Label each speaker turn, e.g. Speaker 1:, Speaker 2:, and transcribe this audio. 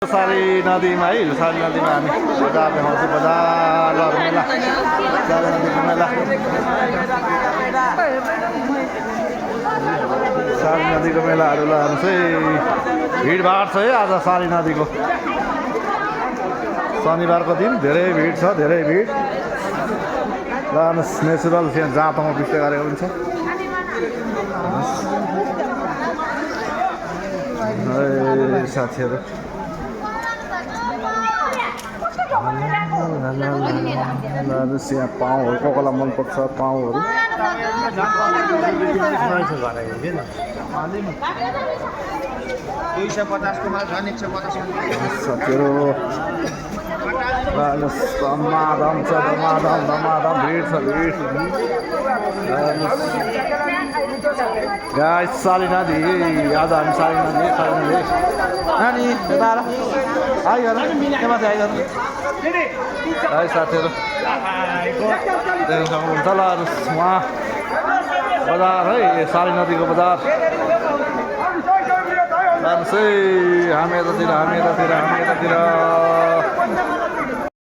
Speaker 1: सारी नदीमा है सारी नदीमा हामी बजार देखाउँछु बजार मेला सारी नदीको मेला सारी नदीको मेलाहरू लानु चाहिँ भिडभाड छ है आज सारी नदीको शनिबारको दिन धेरै भिड छ धेरै भिड लानुहोस् नेचुरल त्यहाँ जाँतोमा पिक्चर गरेको पनि छ साथीहरू यहाँ पाउहरू को कोलाई मनपर्छ पाउहरू साथीहरू धमाधम छ धमाधम भिड छ भिड गाइस साली नदी आज हामी साली नदी नानी यता आइ गर के माथि आइ गर है साथीहरू देख्न सक्नुहुन्छ ल उहाँ बजार है साली नदीको बजार हामी यतातिर